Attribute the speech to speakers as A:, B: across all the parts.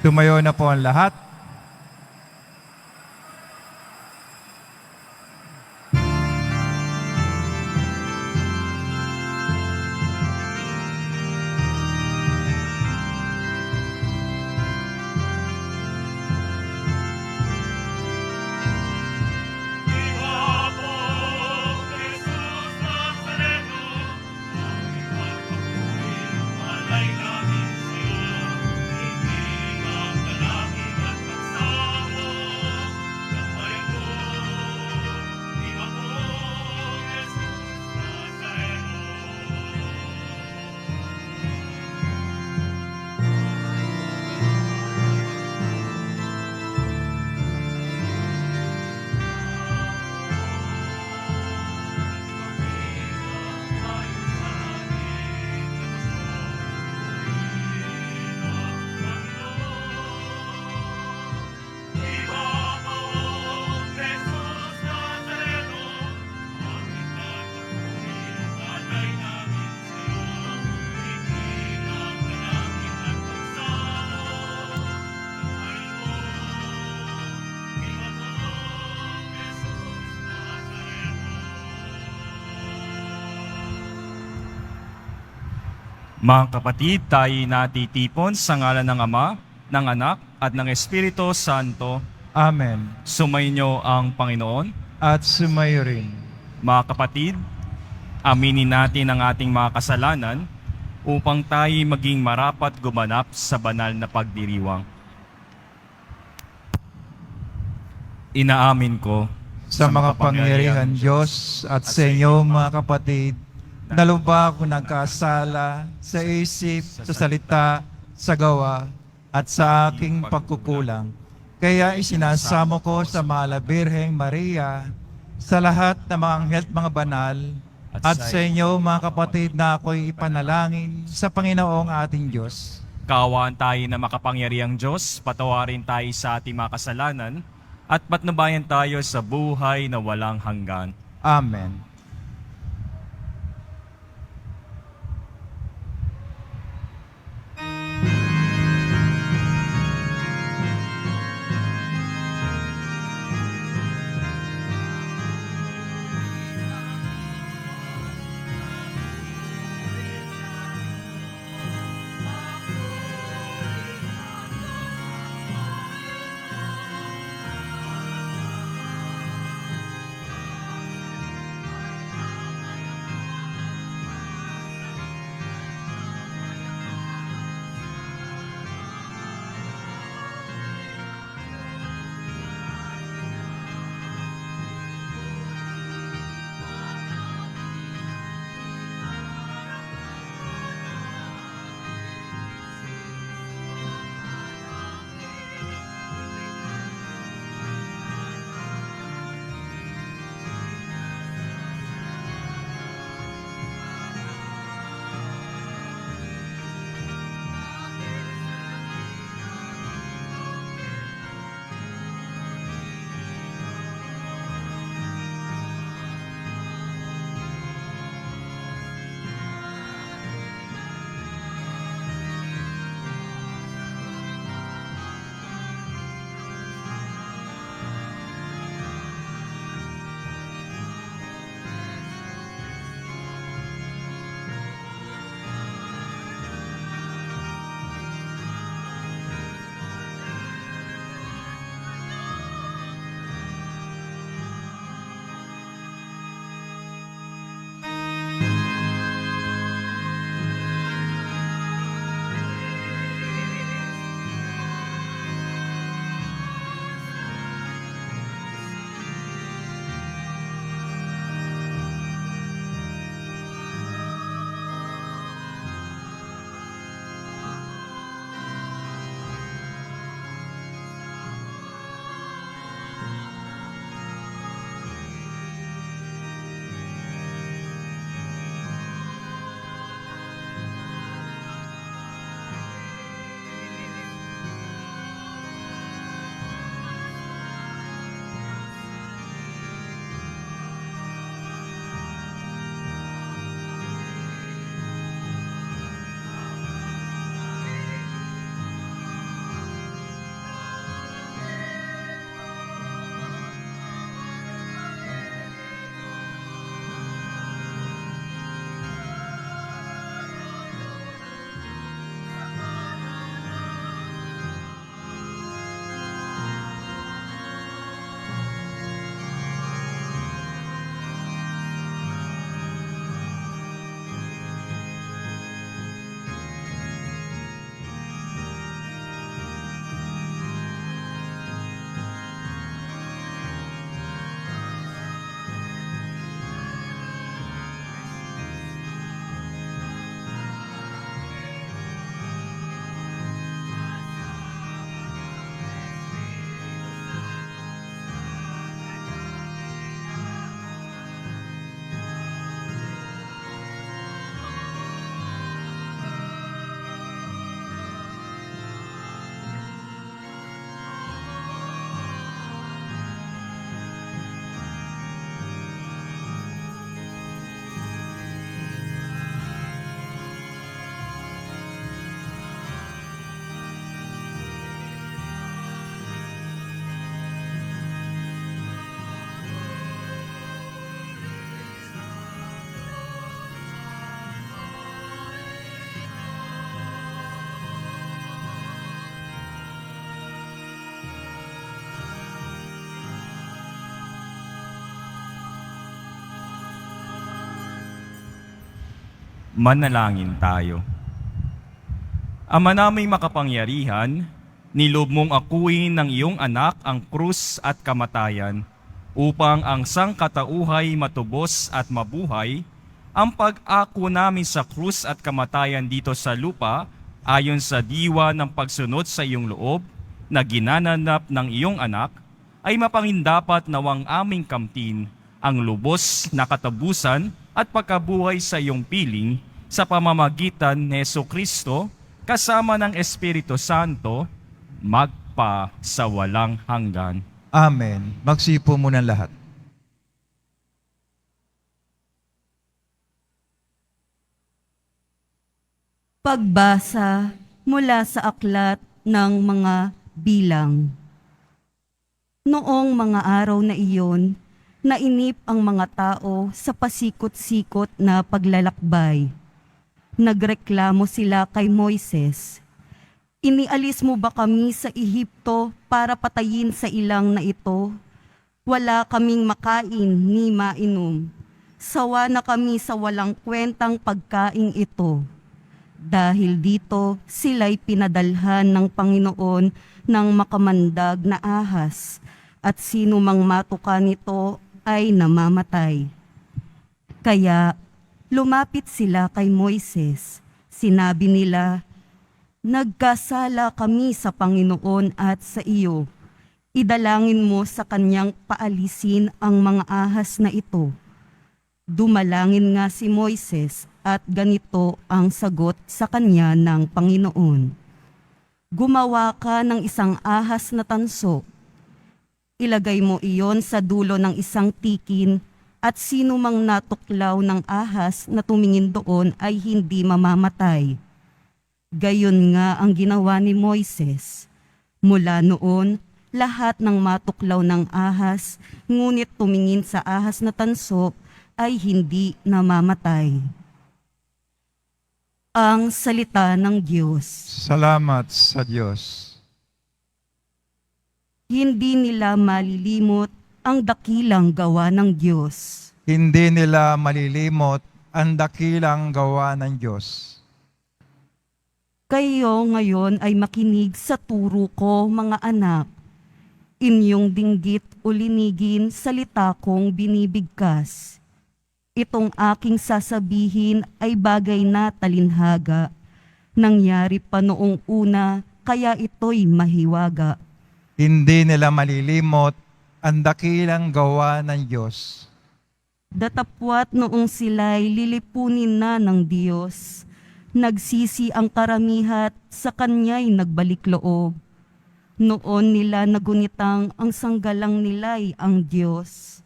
A: Tumayo na po ang lahat.
B: Mga kapatid, tayo natitipon sa ngalan ng Ama, ng Anak, at ng Espiritu Santo.
A: Amen.
B: Sumainyo ang Panginoon.
A: At sumayo rin.
B: Mga kapatid, aminin natin ang ating mga kasalanan upang tayo maging marapat gumanap sa banal na pagdiriwang. Inaamin ko
A: Sa makapangyarihan Diyos at sa inyo mga kapatid, naluba ako nagkasala sa isip, sa salita, sa gawa, at sa aking pagkukulang. Kaya isinasamo ko sa Mahal na Birheng Maria, sa lahat ng mga anghel at mga banal, at sa inyo mga kapatid na ako'y ipanalangin sa Panginoong ating Diyos.
B: Kaawaan tayo na makapangyarihang Diyos, patawarin tayo sa ating mga kasalanan, at patnubayan tayo sa buhay na walang hanggan.
A: Amen.
B: Manalangin tayo. Ama naming makapangyarihan, nilob mong akuin ng iyong anak ang krus at kamatayan upang ang sangkatauhay matubos at mabuhay. Ang pag-ako namin sa krus at kamatayan dito sa lupa ayon sa diwa ng pagsunod sa iyong loob na ginananap ng iyong anak ay mapangindapat nawang aming kamtin ang lubos na katabusan at pagkabuhay sa iyong piling sa pamamagitan ni Jesucristo kasama ng Espiritu Santo magpa sa walang hanggan.
A: Amen. Magsipo muna lahat.
C: Pagbasa mula sa aklat ng mga bilang. Noong mga araw na iyon, nainip ang mga tao sa pasikot-sikot na paglalakbay. Nagreklamo sila kay Moises, "Inialis mo ba kami sa Ehipto para patayin sa ilang na ito? Wala kaming makain ni mainom. Sawa na kami sa walang kwentang pagkaing ito." Dahil dito, sila'y pinadalhan ng Panginoon ng makamandag na ahas, at sino mang matuka nito ay namamatay. Kaya lumapit sila kay Moises. Sinabi nila, "Nagkasala kami sa Panginoon at sa iyo. Idalangin mo sa kanyang paalisin ang mga ahas na ito." Dumalangin nga si Moises at ganito ang sagot sa kanya ng Panginoon. "Gumawa ka ng isang ahas na tanso. Ilagay mo iyon sa dulo ng isang tikin at sino mang natuklaw ng ahas na tumingin doon ay hindi mamamatay." Gayon nga ang ginawa ni Moises. Mula noon, lahat ng matuklaw ng ahas, ngunit tumingin sa ahas na tanso, ay hindi namamatay. Ang salita ng Diyos.
A: Salamat sa Diyos.
C: Hindi nila malilimot ang dakilang gawa ng Diyos.
A: Hindi nila malilimot ang dakilang gawa ng Diyos.
C: Kayo ngayon ay makinig sa turo ko, mga anak. Inyong dinggit o linigin salita kong binibigkas. Itong aking sasabihin ay bagay na talinhaga. Nangyari pa noong una, kaya ito'y mahiwaga.
A: Hindi nila malilimot ang dakilang gawa ng Diyos.
C: Datapwat noong sila'y lilipunin na ng Diyos, nagsisi ang karamihat, sa Kanya'y nagbalik loob. Noon nila nagunitang ang sanggalang nila'y ang Diyos.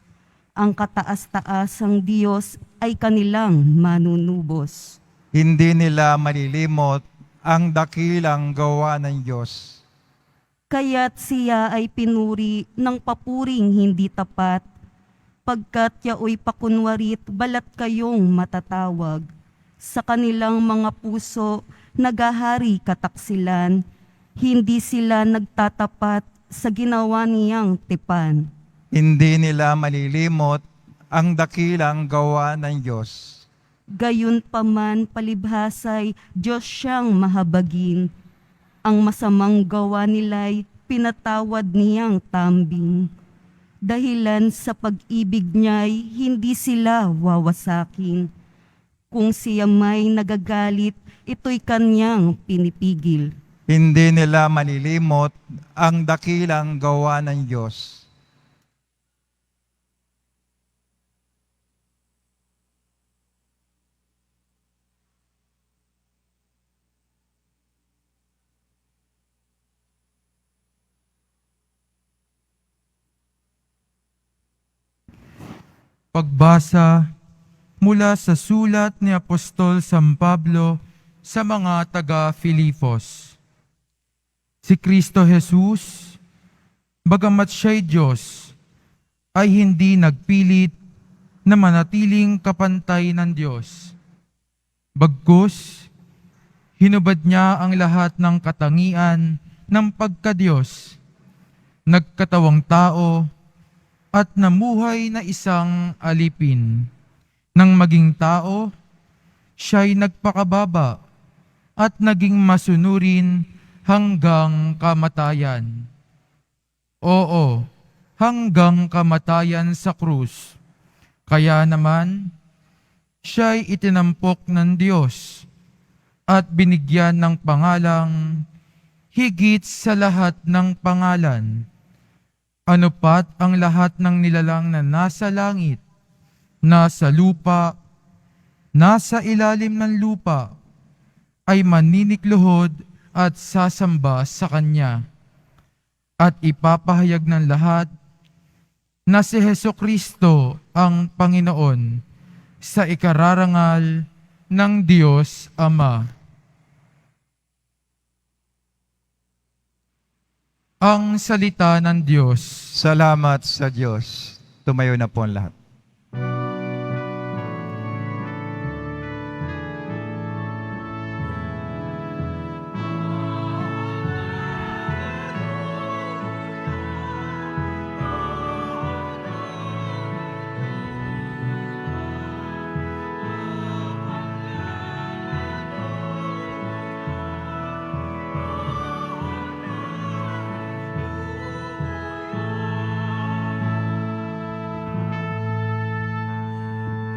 C: Ang kataas-taasang Diyos ay kanilang manunubos.
A: Hindi nila malilimot ang dakilang gawa ng Diyos.
C: Kaya't siya ay pinuri ng papuring hindi tapat, pagkat yaoy pakunwarit balat kayong matatawag. Sa kanilang mga puso nagahari kataksilan, hindi sila nagtatapat sa ginawa niyang tipan.
A: Hindi nila malilimot ang dakilang gawa ng Diyos.
C: Gayon pa man palibhasay, Diyos siyang mahabagin. Ang masamang gawa nila'y pinatawad niyang tambing. Dahilan sa pag-ibig niya'y hindi sila wawasakin. Kung siya may nagagalit, ito'y kanyang pinipigil.
A: Hindi nila malilimot ang dakilang gawa ng Diyos.
D: Pagbasa mula sa sulat ni Apostol San Pablo sa mga taga-Filipos. Si Kristo Jesus, bagamat siya'y Diyos, ay hindi nagpilit na manatiling kapantay ng Diyos. Bagkus, hinubad niya ang lahat ng katangian ng pagka-Diyos, nagkatawang tao, at namuhay na isang alipin. Nang maging tao, siya'y nagpakababa at naging masunurin hanggang kamatayan. Oo, hanggang kamatayan sa krus. Kaya naman, siya'y itinampok ng Diyos at binigyan ng pangalang higit sa lahat ng pangalan. Ano pat ang lahat ng nilalang na nasa langit, nasa lupa, nasa ilalim ng lupa, ay maninikluhod at sasamba sa Kanya. At ipapahayag ng lahat na si Hesukristo ang Panginoon sa ikararangal ng Diyos Ama. Ang salita ng Diyos.
A: Salamat sa Diyos. Tumayo na po ang lahat.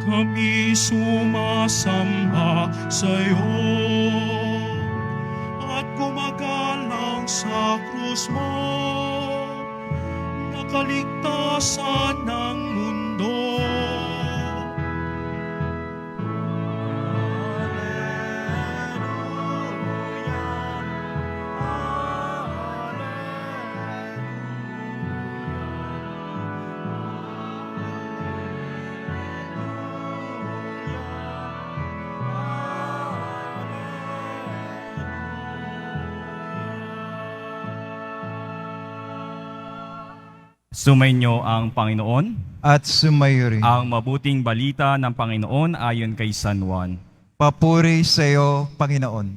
E: Kami sumasamba sa'yo at gumagalang sa krus mo, nakaligtasan ng mundo.
B: Sumainyo ang Panginoon.
A: At sumayo rin.
B: Ang mabuting balita ng Panginoon ayon kay San Juan.
A: Papuri sa iyo, Panginoon.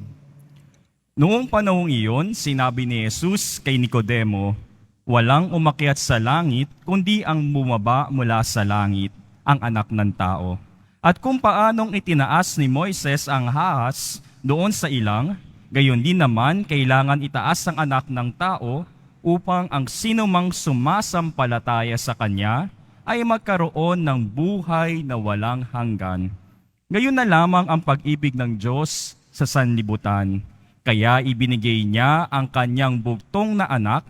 B: Noong panahong iyon, sinabi ni Jesus kay Nicodemo, walang umakyat sa langit, kundi ang bumaba mula sa langit, ang anak ng tao. At kung paanong itinaas ni Moises ang ahas doon sa ilang, gayon din naman kailangan itaas ang anak ng tao upang ang sinumang sumasampalataya sa Kanya ay magkaroon ng buhay na walang hanggan. Gayon na lamang ang pag-ibig ng Diyos sa sanlibutan. Kaya ibinigay niya ang Kanyang bugtong na anak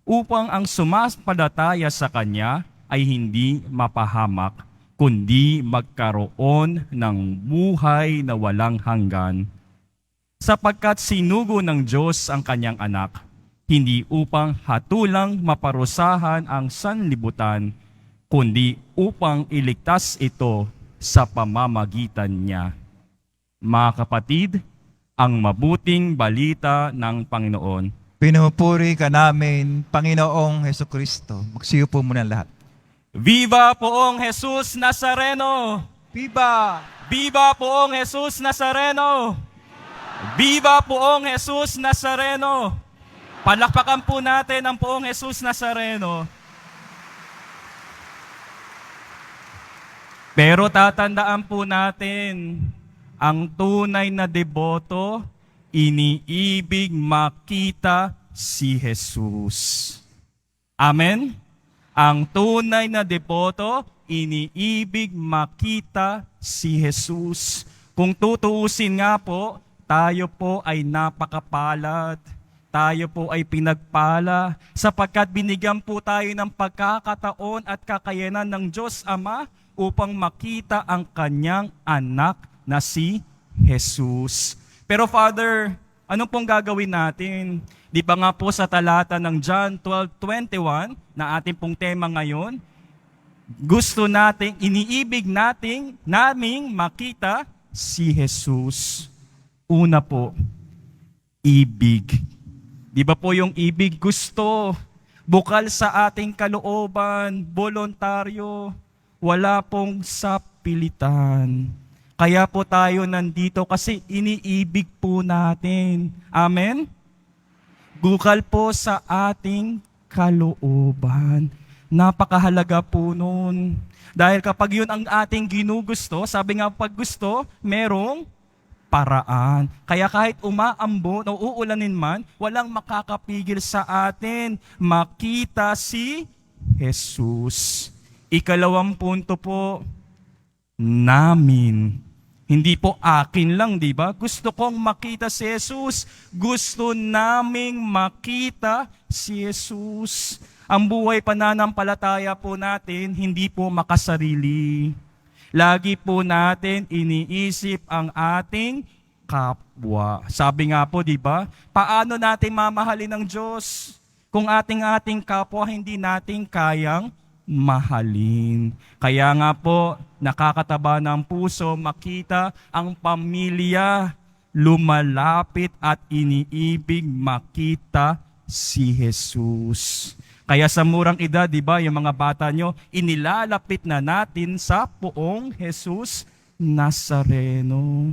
B: upang ang sumasampalataya sa Kanya ay hindi mapahamak, kundi magkaroon ng buhay na walang hanggan. Sapagkat sinugo ng Diyos ang Kanyang anak, hindi upang hatulang maparusahan ang sanlibutan, kundi upang iligtas ito sa pamamagitan niya. Mga kapatid, ang mabuting balita ng Panginoon.
A: Pinupuri ka namin, Panginoong Hesukristo. Magsiyo po muna lahat.
B: Viva Poong Jesus Nazareno!
A: Viva!
B: Viva Poong Jesus Nazareno! Viva Poong Jesus Nazareno! Palakpakan po natin ang Poong Jesus Nazareno. Pero tatandaan po natin, ang tunay na deboto, iniibig makita si Jesus. Amen? Ang tunay na deboto, iniibig makita si Jesus. Kung tutuusin nga po, tayo po ay napakapalad. Tayo po ay pinagpala sapagkat binigyan po tayo ng pagkakataon at kakayanan ng Diyos Ama upang makita ang Kanyang anak na si Jesus. Pero Father, ano pong gagawin natin? Di ba nga po sa talata ng John 12:21 na ating pong tema ngayon, gusto nating, iniibig naming makita si Jesus. Una po, ibig. Di ba po yung ibig gusto, bukal sa ating kalooban, voluntaryo, wala pong sapilitan. Kaya po tayo nandito kasi iniibig po natin. Amen? Bukal po sa ating kalooban. Napakahalaga po nun. Dahil kapag yun ang ating ginugusto, sabi nga pag gusto, merong paraan. Kaya kahit umaambon o uulanin man, walang makakapigil sa atin makita si Jesus. Ikalawang punto po, namin. Hindi po akin lang, di ba? Gusto kong makita si Jesus. Gusto naming makita si Jesus. Ang buhay pananampalataya po natin, hindi po makasarili. Lagi po natin iniisip ang ating kapwa. Sabi nga po, di ba? Paano natin mamahalin ng Diyos kung ating kapwa hindi natin kayang mahalin? Kaya nga po, nakakataba ng puso makita ang pamilya lumalapit at iniibig makita si Jesus. Kaya sa murang edad, di ba, yung mga bata nyo, inilalapit na natin sa poong Jesus Nazareno.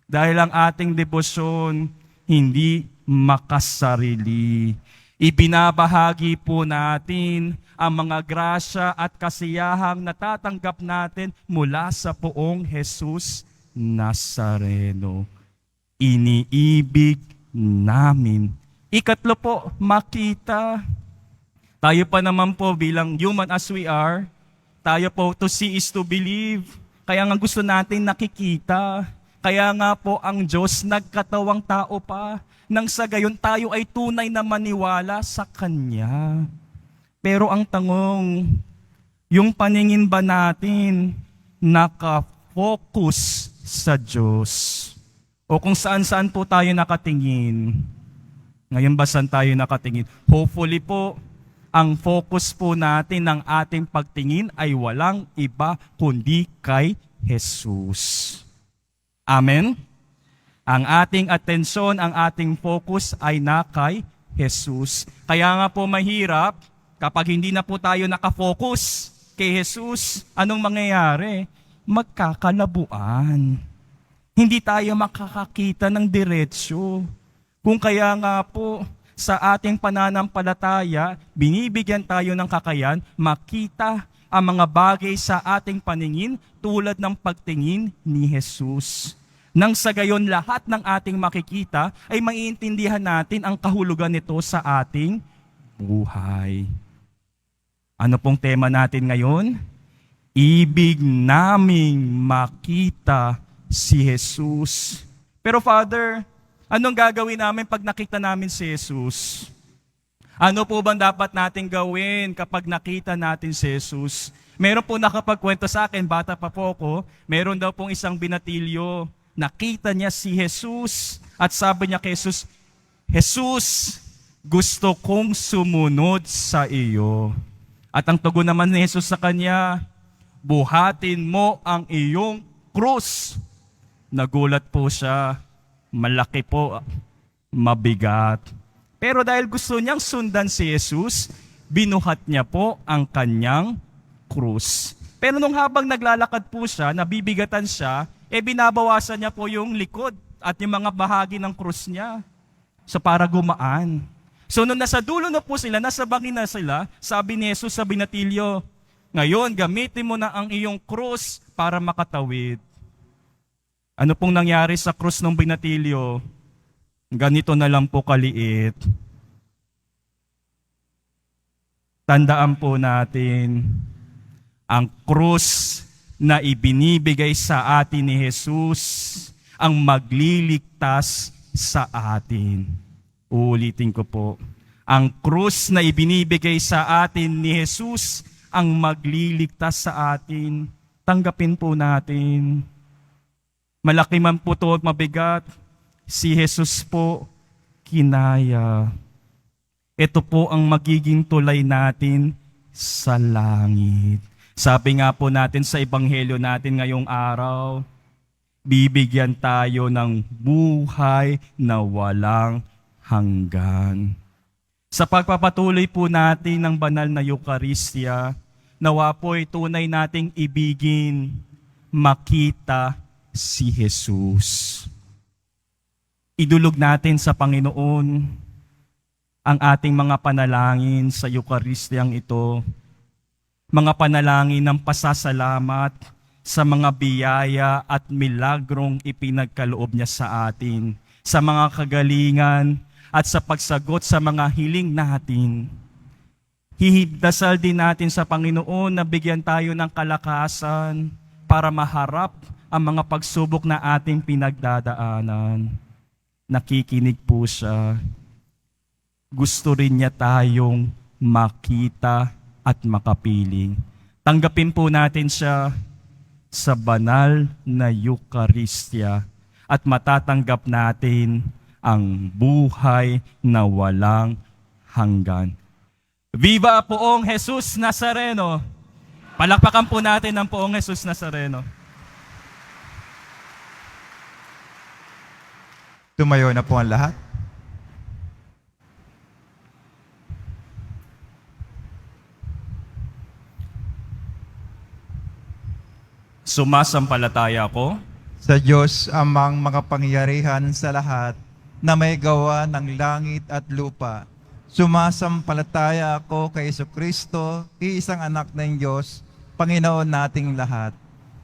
B: Dahil ang ating debosyon hindi makasarili. Ibinabahagi po natin ang mga grasya at kasiyahang natatanggap natin mula sa poong Jesus Nazareno. Iniibig namin. Ikatlo po, makita. Tayo pa naman po bilang human as we are, tayo po to see is to believe. Kaya nga gusto natin nakikita. Kaya nga po ang Diyos nagkatawang tao pa. Nang sa gayon tayo ay tunay na maniwala sa Kanya. Pero ang tanong, yung paningin ba natin nakafocus sa Diyos? O kung saan-saan po tayo nakatingin? Ngayon ba saan tayo nakatingin? Hopefully po, ang focus po natin ng ating pagtingin ay walang iba kundi kay Jesus. Amen? Ang ating atensyon, ang ating focus ay na kay Jesus. Kaya nga po mahirap kapag hindi na po tayo nakafocus kay Jesus, anong mangyayari? Magkakalabuan. Hindi tayo makakakita ng diretsyo. Kung kaya nga po, sa ating pananampalataya, binibigyan tayo ng kakayan makita ang mga bagay sa ating paningin tulad ng pagtingin ni Jesus. Nang sa gayon lahat ng ating makikita ay maiintindihan natin ang kahulugan nito sa ating buhay. Ano pong tema natin ngayon? Ibig naming makita si Jesus. Pero Father, anong gagawin namin pag nakita namin si Jesus? Ano po ba dapat natin gawin kapag nakita natin si Jesus? Meron po nakapagkwento sa akin, bata pa po ako, meron daw pong isang binatilyo, nakita niya si Jesus at sabi niya kay Jesus, Jesus, gusto kong sumunod sa iyo. At ang tugon naman ni Jesus sa kanya, buhatin mo ang iyong krus. Nagulat po siya. Malaki po, mabigat. Pero dahil gusto niyang sundan si Jesus, binuhat niya po ang kanyang krus. Pero nung habang naglalakad po siya, nabibigatan siya, binabawasan niya po yung likod at yung mga bahagi ng krus niya. So para gumaan. So nung nasa dulo na po sila, nasa bangin na sila, sabi ni Jesus sa binatilyo, ngayon gamitin mo na ang iyong krus para makatawid. Ano pong nangyari sa krus ng binatilyo? Ganito na lang po kaliit. Tandaan po natin, ang krus na ibinibigay sa atin ni Jesus, ang magliligtas sa atin. Uulitin ko po. Ang krus na ibinibigay sa atin ni Jesus, ang magliligtas sa atin. Tanggapin po natin. Malaki man po ito at mabigat, si Jesus po kinaya. Ito po ang magiging tulay natin sa langit. Sabi nga po natin sa ebanghelyo natin ngayong araw, bibigyan tayo ng buhay na walang hanggan. Sa pagpapatuloy po natin ng banal na Eucharistia, nawa po'y tunay nating ibigin, makita si Jesus. Idulog natin sa Panginoon ang ating mga panalangin sa Eucharistiyang ito, mga panalangin ng pasasalamat sa mga biyaya at milagrong ipinagkaloob niya sa atin, sa mga kagalingan at sa pagsagot sa mga hiling natin. Hihigdasal din natin sa Panginoon na bigyan tayo ng kalakasan para maharap ang mga pagsubok na ating pinagdadaanan. Nakikinig po siya. Gusto rin niya tayong makita at makapiling. Tanggapin po natin siya sa banal na Eucharistia at matatanggap natin ang buhay na walang hanggan. Viva Poong Jesus Nazareno! Palakpakan po natin ang Poong Jesus Nazareno.
A: Tumayo na po ang lahat.
B: Sumasampalataya ako
A: Sa Diyos amang makapangyarihan sa lahat na may gawa ng langit at lupa. Sumasampalataya ako kay Jesucristo, iisang anak ng Diyos, Panginoon nating lahat.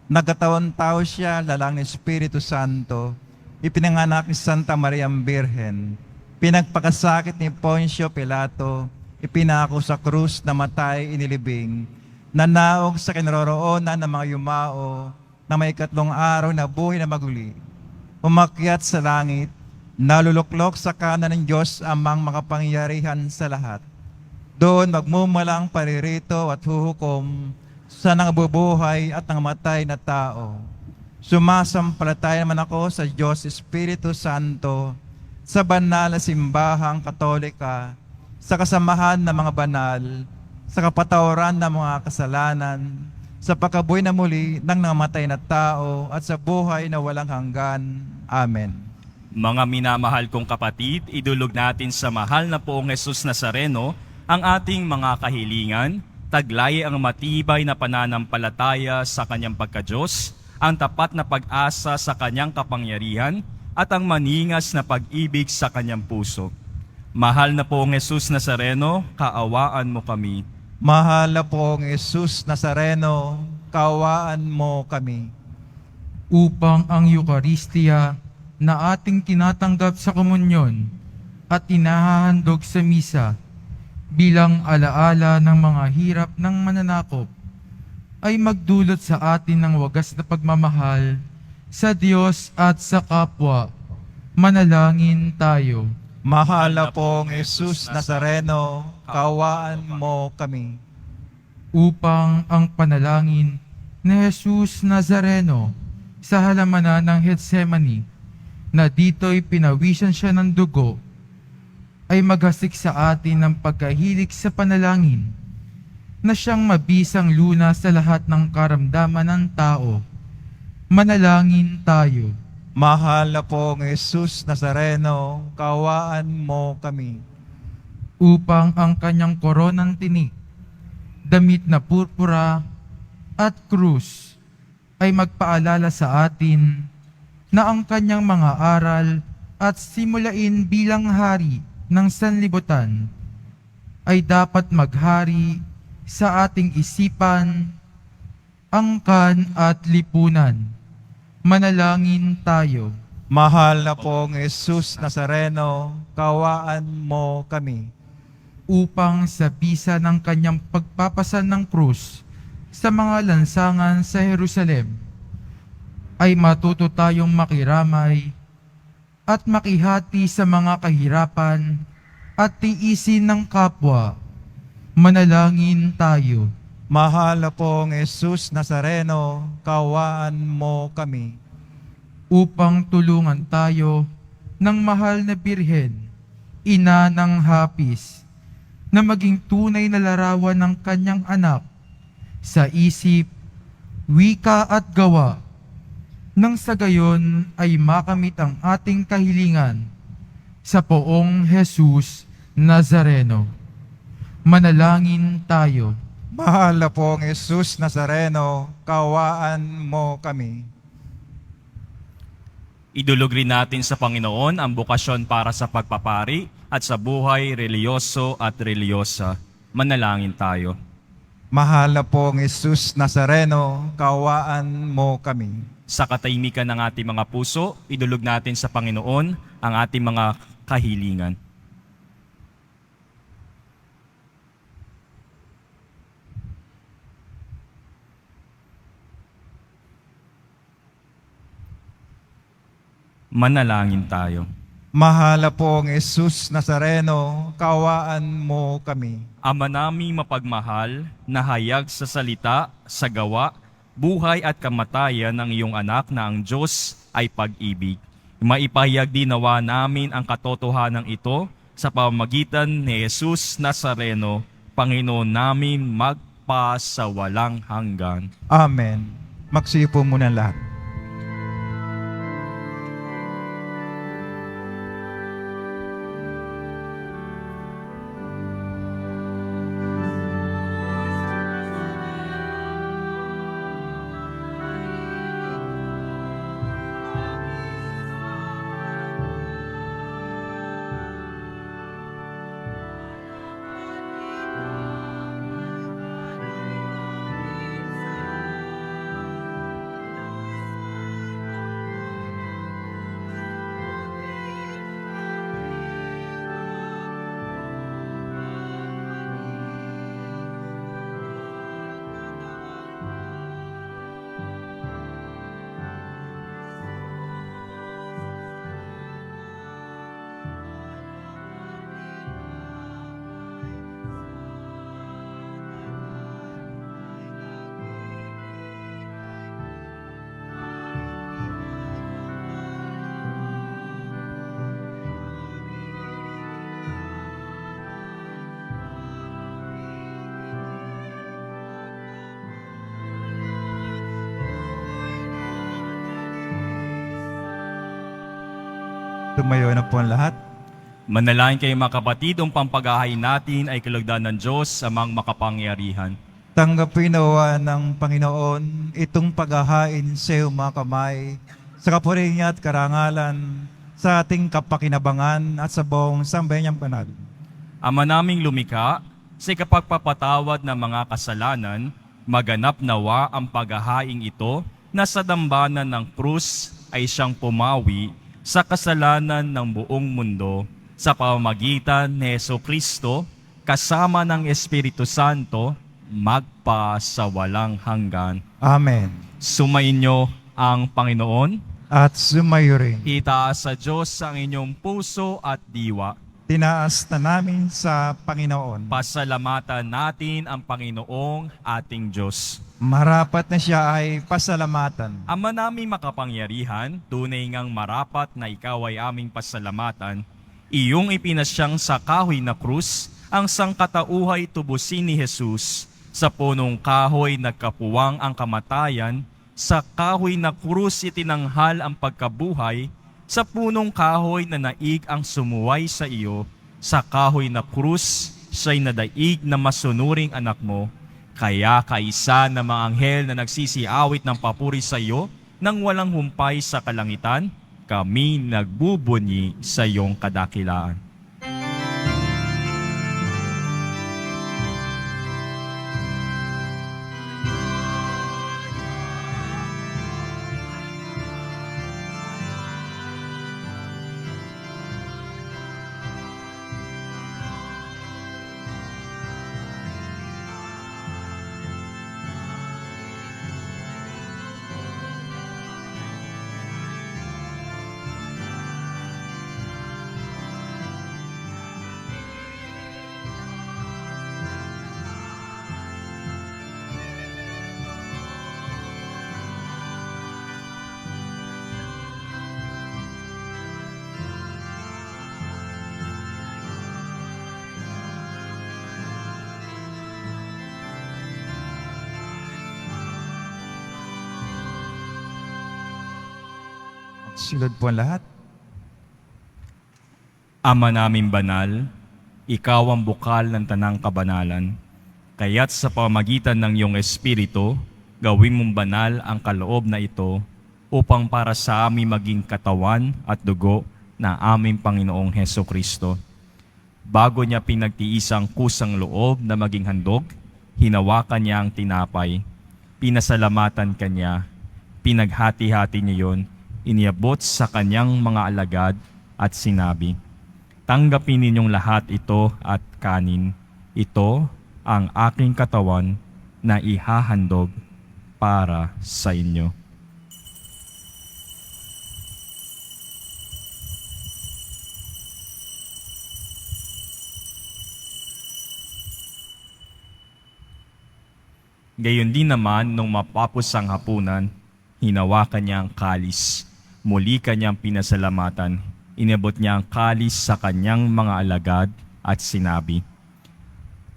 A: Nagkatawang tao siya, lalang ng Espiritu Santo, ipinanganak ni Santa Maria Birhen, pinagpakasakit ni Poncio Pilato, ipinako sa krus na matay inilibing, nanaog sa kinaroroonan ng mga yumao, na may 3 araw na buhay na maguli, umakyat sa langit, naluluklok sa kanan ng Diyos amang makapangyarihan sa lahat. Doon magmumulang paririto at huhukom sa nangabubuhay at nangamatay na tao. Sumasampalataya naman ako sa Diyos Espiritu Santo, sa banal na simbahang katolika, sa kasamahan ng mga banal, sa kapatawaran ng mga kasalanan, sa pagkabuhay na muli ng namatay na tao at sa buhay na walang hanggan. Amen.
B: Mga minamahal kong kapatid, idulog natin sa mahal na Poong Jesus Nazareno ang ating mga kahilingan, taglay ang matibay na pananampalataya sa kanyang pagka-Diyos, ang tapat na pag-asa sa kanyang kapangyarihan, at ang maningas na pag-ibig sa kanyang puso. Mahal na Poong Jesus Nazareno, kaawaan mo kami.
A: Mahal na Poong Jesus Nazareno, kaawaan mo kami.
D: Upang ang Eucharistia na ating tinatanggap sa komunyon at inahahandog sa misa bilang alaala ng mga hirap ng mananakop ay magdulot sa atin ng wagas na pagmamahal sa Diyos at sa kapwa. Manalangin tayo.
A: Mahal na Poong Jesus Nazareno, kaawaan mo kami.
D: Upang ang panalangin ni Jesus Nazareno sa halamanan ng Getsemani na dito'y pinawisan siya ng dugo ay maghasik sa atin ng pagkahilig sa panalangin na siyang mabisang luna sa lahat ng karamdaman ng tao. Manalangin tayo.
A: Mahal na Poong Jesus Nazareno, kaawaan mo kami.
D: Upang ang kanyang koronang tinik, damit na purpura at krus ay magpaalala sa atin na ang kanyang mga aral at simulain bilang hari ng sanlibutan ay dapat maghari sa ating isipan, angkan at lipunan. Manalangin tayo.
A: Mahal na Poong Jesus Nazareno, kaawaan mo kami.
D: Upang sa bisa ng kanyang pagpapasan ng krus sa mga lansangan sa Jerusalem, ay matuto tayong makiramay at makihati sa mga kahirapan at tiisin ng kapwa. Manalangin tayo.
A: Mahal na Poong Jesus Nazareno, kaawaan mo kami.
D: Upang tulungan tayo ng mahal na Birhen, ina ng hapis, na maging tunay na larawan ng kanyang anak sa isip, wika at gawa, nang sa gayon ay makamit ang ating kahilingan sa Poong Jesus Nazareno. Manalangin tayo.
A: Mahal na Poong Jesus Nazareno, kaawaan mo kami.
B: Idulog rin natin sa Panginoon ang bukasyon para sa pagpapari at sa buhay reliyoso at reliyosa. Manalangin tayo.
A: Mahal na pong Jesus Nazareno, kaawaan mo kami.
B: Sa katahimikan ng ating mga puso, idulog natin sa Panginoon ang ating mga kahilingan. Manalangin tayo.
A: Mahal na pong Jesus Nazareno, kaawaan mo kami.
B: Ama naming mapagmahal, na hayag sa salita, sa gawa, buhay at kamatayan ng iyong anak na ang Diyos ay pag-ibig. Maipahayag din nawa namin ang katotohanan ito sa pamamagitan ni Jesus Nazareno, Panginoon namin magpa sa walang hanggan.
A: Amen. Magsipo muna lahat. Tumayo na po ang lahat.
B: Manalangin kayo mga kapatid, ang pampagahay natin ay kalugdan ng Diyos sa mga makapangyarihan.
A: Tanggapin nawa ng Panginoon itong paghahain sa iyong mga kamay, sa kapurihan niya at karangalan, sa ating kapakinabangan at sa buong sambayan niyang banal.
B: Ama naming lumikha, sa kapagpapatawad ng mga kasalanan, maganap nawa ang paghahaing ito na sa dambana ng krus ay siyang pumawi sa kasalanan ng buong mundo sa pamamagitan ni Jesucristo kasama ng Espiritu Santo magpa sa walang hanggan.
A: Amen.
B: Sumainyo ang Panginoon.
A: At sumayo rin.
B: Itaas sa Diyos ang inyong puso at diwa.
A: Tinaas na namin sa Panginoon.
B: Pasalamatan natin ang Panginoong ating Diyos.
A: Marapat na siya ay pasalamatan.
B: Ama naming makapangyarihan, tunay ngang marapat na ikaw ay aming pasalamatan. Iyong ipinasyang sa kahoy na krus, ang sangkatauhay tubusin ni Jesus. Sa punong kahoy nagkapuwang ang kamatayan, sa kahoy na krus itinanghal ang pagkabuhay, sa punong kahoy na naig ang sumuway sa iyo, sa kahoy na krus siya'y nadaig na masunuring anak mo. Kaya kaisa ng mga anghel na nagsisiawit ng papuri sa iyo, nang walang humpay sa kalangitan, kami nagbubunyi sa iyong kadakilaan.
A: Silod po ang lahat.
B: Ama naming banal, ikaw ang bukal ng tanang kabanalan. Kaya't sa pamagitan ng iyong Espiritu, gawin mong banal ang kaloob na ito upang para sa amin maging katawan at dugo na aming Panginoong Hesukristo. Bago niya pinagtiisang kusang loob na maging handog, hinawakan niya ang tinapay, pinasalamatan kanya, pinaghati-hati niya yon, iniabot sa kanyang mga alagad at sinabi, "Tanggapin ninyong lahat ito at kanin. Ito ang aking katawan na ihahandog para sa inyo." Gayon din naman nung mapapos ang hapunan, hinawakan niya ang kalis. Muli kanyang pinasalamatan. Inabot niya ang kalis sa kanyang mga alagad at sinabi,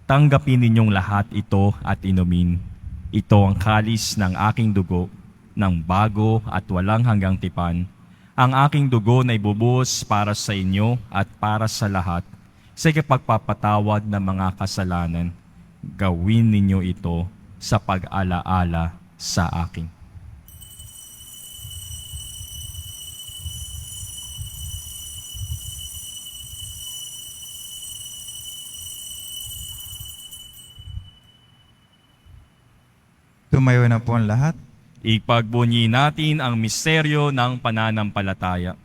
B: "Tanggapin ninyong lahat ito at inumin. Ito ang kalis ng aking dugo, ng bago at walang hanggang tipan. Ang aking dugo na ibubuhos para sa inyo at para sa lahat sa ikapagpapatawad ng mga kasalanan. Gawin ninyo ito sa pag-alaala sa akin."
A: Tumayo na po ang lahat.
B: Ipagbunyi natin ang misteryo ng pananampalataya.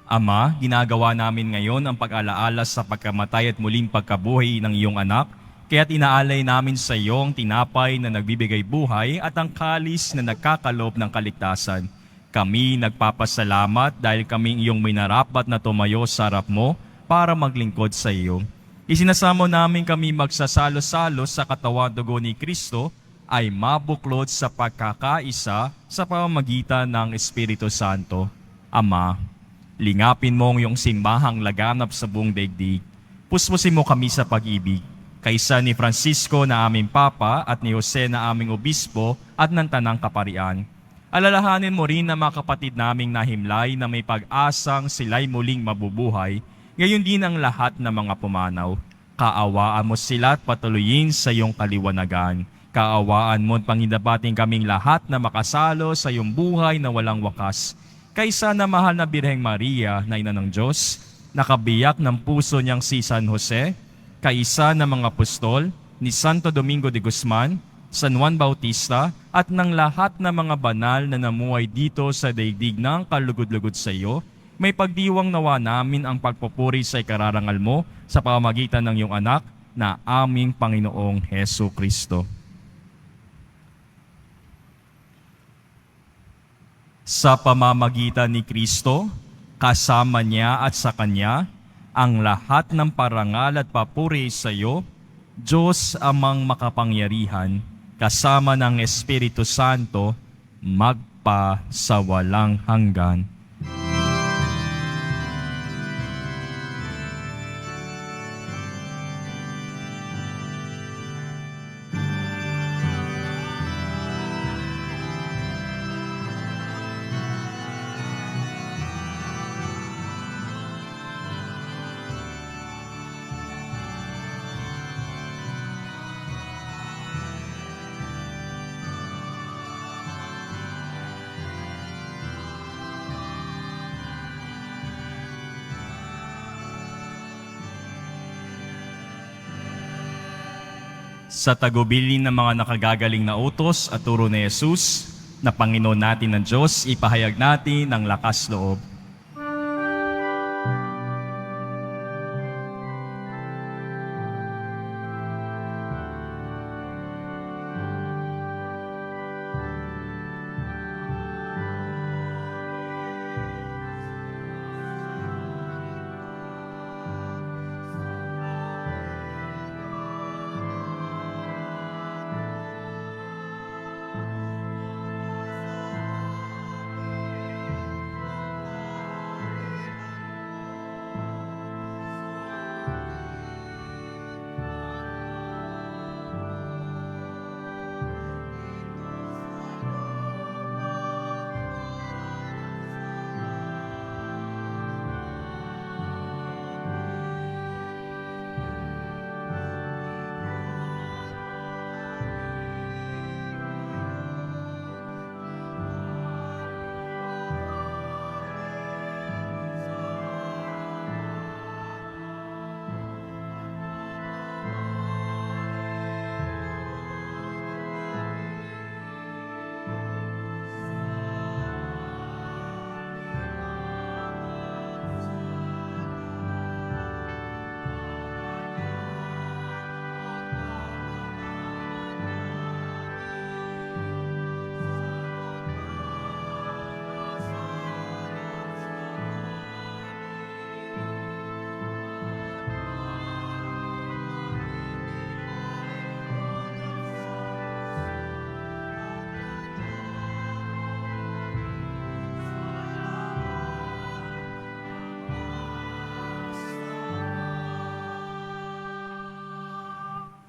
B: Ama, ginagawa namin ngayon ang pag-alaala sa pagkamatay at muling pagkabuhay ng iyong anak, kaya't inaalay namin sa iyo ang tinapay na nagbibigay buhay at ang kalis na nagkakaloob ng kaligtasan. Kami nagpapasalamat dahil kaming iyong minarapat na tumayo sa harap mo para maglingkod sa iyo. Isinasamo namin kami magsasalo-salo sa katawan dugo ni Kristo ay mabuklod sa pagkakaisa sa pamamagitan ng Espiritu Santo. Ama, lingapin mo ang iyong simbahang laganap sa buong daigdig. Puspusin mo kami sa pag-ibig, kaysa ni Francisco na aming Papa at ni Jose na aming Obispo at ng Tanang Kaparian. Alalahanin mo rin na mga kapatid naming nahimlay na may pag-asang sila'y muling mabubuhay, gayon din ang lahat ng mga pumanaw. Kaawaan mo sila at patuloyin sa iyong kaliwanagan. Kaawaan mo at pangindabating kaming lahat na makasalo sa iyong buhay na walang wakas. Kaysa na mahal na Birheng Maria na ina ng Diyos, nakabiyak ng puso niyang si San Jose, kaisa ng mga apostol, ni Santo Domingo de Guzman, San Juan Bautista, at ng lahat ng mga banal na namuhay dito sa daigdig ng kalugod-lugod sa iyo, may pagdiwang nawa namin ang pagpupuri sa ikararangal mo sa pamamagitan ng iyong anak na aming Panginoong Heso Kristo. Sa pamamagitan ni Kristo, kasama niya at sa Kanya, ang lahat ng parangal at papuri sa iyo, Diyos amang makapangyarihan, kasama ng Espiritu Santo, magpa sa walang hanggan. Sa tagubilin ng mga nakagagaling na utos at turo ni Jesus, na Panginoon natin ng Diyos, ipahayag natin ng lakas loob.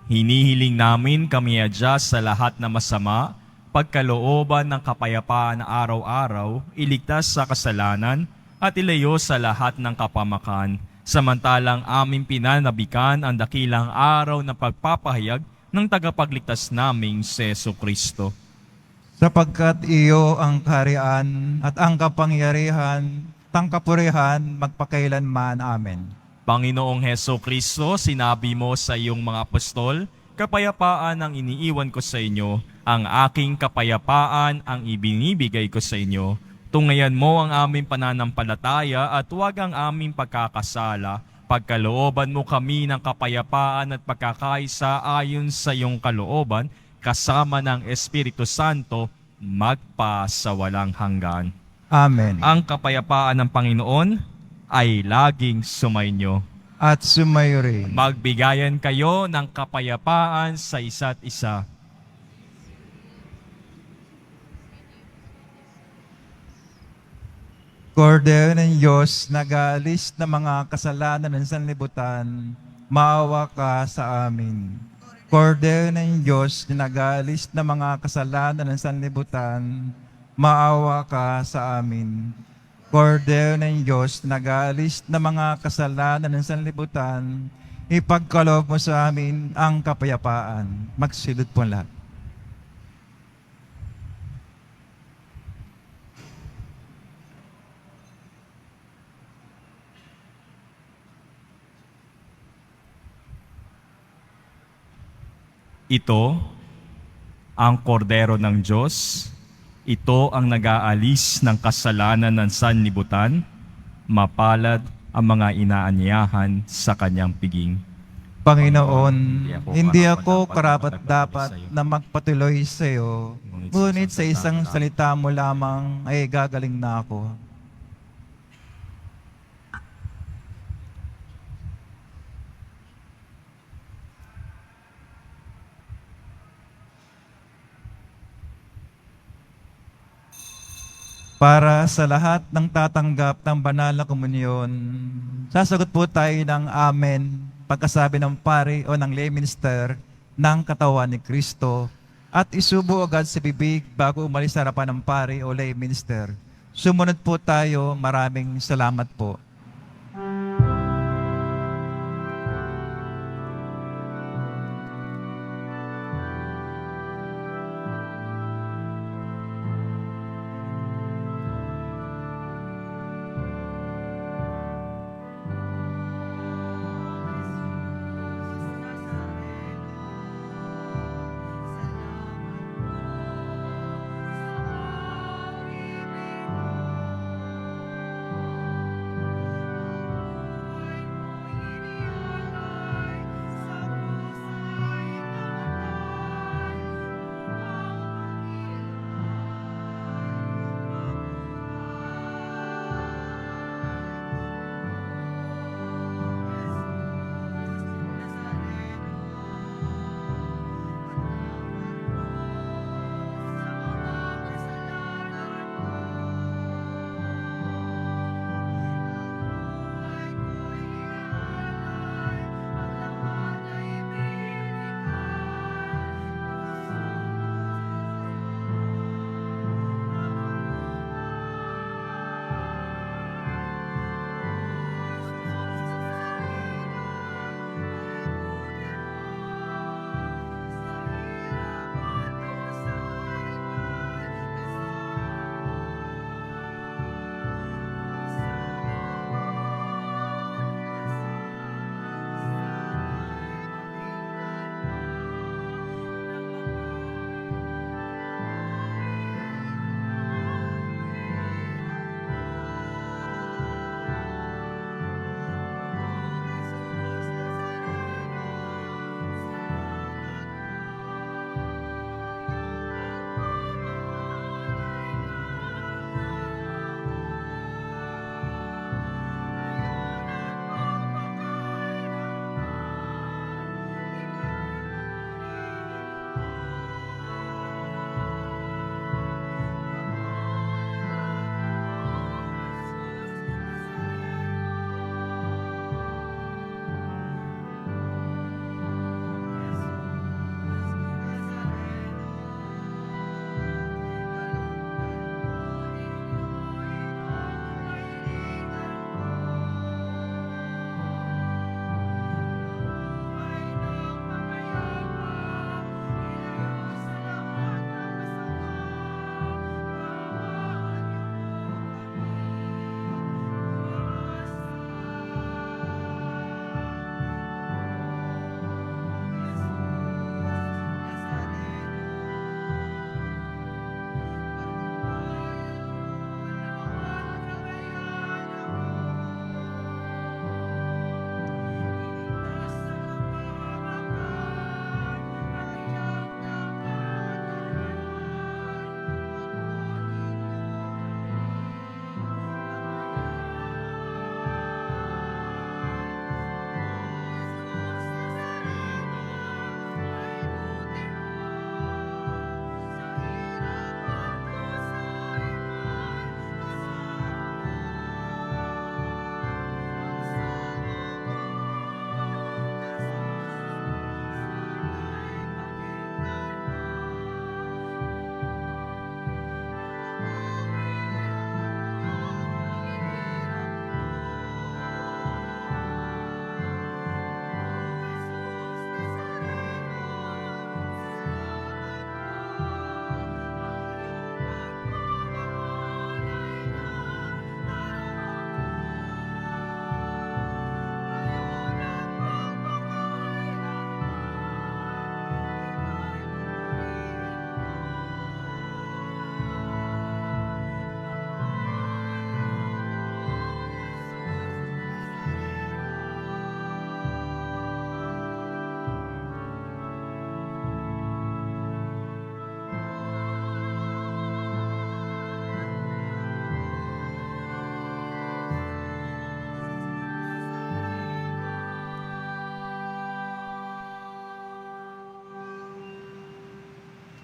B: Hinihiling namin kami adya sa lahat na masama, pagkalooban ng kapayapaan na araw-araw, iligtas sa kasalanan at ilayo sa lahat ng kapamakan, samantalang aming pinanabikan ang dakilang araw na pagpapahayag ng tagapagligtas naming si Jesucristo.
A: Sapagkat iyo ang kaharian at ang kapangyarihan, tangkapurihan, magpakailanman. Amen.
B: Panginoong Jesucristo, sinabi mo sa iyong mga apostol, kapayapaan ang iniiwan ko sa inyo, ang aking kapayapaan ang ibinibigay ko sa inyo. Tungayan mo ang aming pananampalataya at huwag ang aming pagkakasala. Pagkalooban mo kami ng kapayapaan at pagkakaisa ayon sa iyong kalooban, kasama ng Espiritu Santo, magpa sa walang hanggan.
A: Amen.
B: Ang kapayapaan ng Panginoon ay laging sumainyo.
A: At sumayo rin.
B: Magbigayan kayo ng kapayapaan sa isa't isa.
A: Kordero ng Diyos, nag-aalis ng mga kasalanan ng sanlibutan, maawa ka sa amin. Kordero ng Diyos, nag-aalis ng mga kasalanan ng sanlibutan, maawa ka sa amin. Kordero ng Diyos, nag-aalis ng mga kasalanan ng sanlibutan, ipagkaloob mo sa amin ang kapayapaan. Magsilod po lahat.
B: Ito ang kordero ng Diyos. Ito ang nag-aalis ng kasalanan ng sanlibutan. Mapalad ang mga inaanyahan sa kanyang piging.
A: Panginoon, hindi ako karapat-dapat na magpatuloy sa iyo, ngunit sa isang salita mo lamang ay gagaling na ako. Para sa lahat ng tatanggap ng banal na komunyon, sasagot po tayo ng amen pagkasabi ng pari o ng lay minister ng katawan ni Kristo at isubo agad sa bibig bago umalis sa harapan ng pari o lay minister. Sumunod po tayo. Maraming salamat po.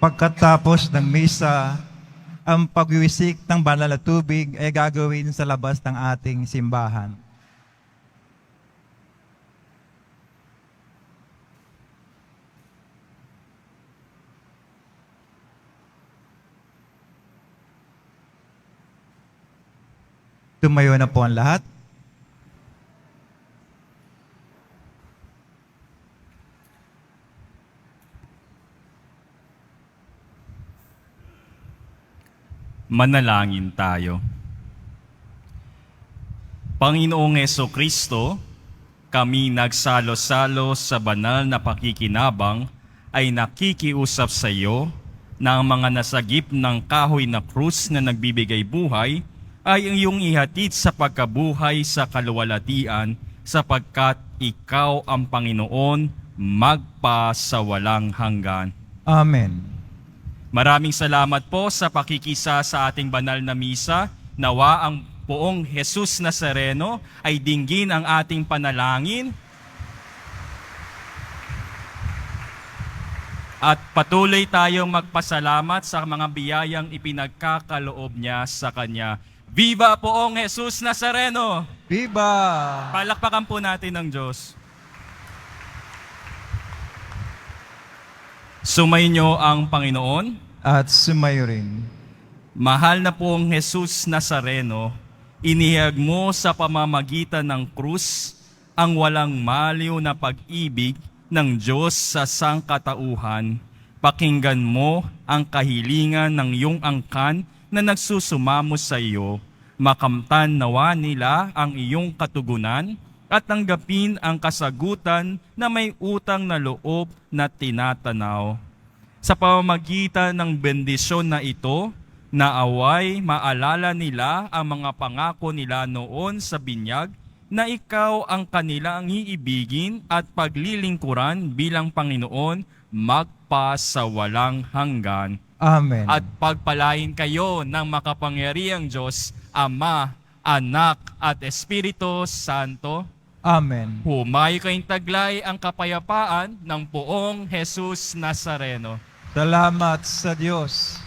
A: Pagkatapos ng misa, ang pagwiwisik ng banal na tubig ay gagawin sa labas ng ating simbahan. Tumayo na po ang lahat.
B: Manalangin tayo. Panginoong Hesukristo, kami nagsalo-salo sa banal na pakikinabang ay nakikiusap sa iyo na ang mga nasagip ng kahoy na krus na nagbibigay buhay ay ang iyong ihatid sa pagkabuhay sa kaluwalhatian sapagkat ikaw ang Panginoon magpa sa walang hanggan.
A: Amen.
B: Maraming salamat po sa pakikisa sa ating banal na misa. Nawa ang Poong Jesus Nazareno ay dinggin ang ating panalangin at patuloy tayong magpasalamat sa mga biyayang ipinagkakaloob niya sa Kanya. Viva Poong Jesus Nazareno!
A: Viva!
B: Palakpakan po natin ng Diyos. Sumainyo ang Panginoon.
A: At sumayo rin.
B: Mahal na pong Jesus Nazareno, inihag mo sa pamamagitan ng krus ang walang maliw na pag-ibig ng Diyos sa sangkatauhan. Pakinggan mo ang kahilingan ng iyong angkan na nagsusumamo sa iyo. Makamtan nawa nila ang iyong katugunan at tanggapin ang kasagutan na may utang na loob na tinatanaw. Sa pamamagitan ng bendisyon na ito, naaway maalala nila ang mga pangako nila noon sa binyag na ikaw ang kanilang iibigin at paglilingkuran bilang Panginoon magpa sa walang hanggan.
A: Amen.
B: At pagpalain kayo ng makapangyarihang Diyos, Ama, Anak at Espiritu Santo.
A: Amen.
B: Humayo kayong taglay ang kapayapaan ng Poong Jesus Nazareno.
A: Salamat sa Diyos.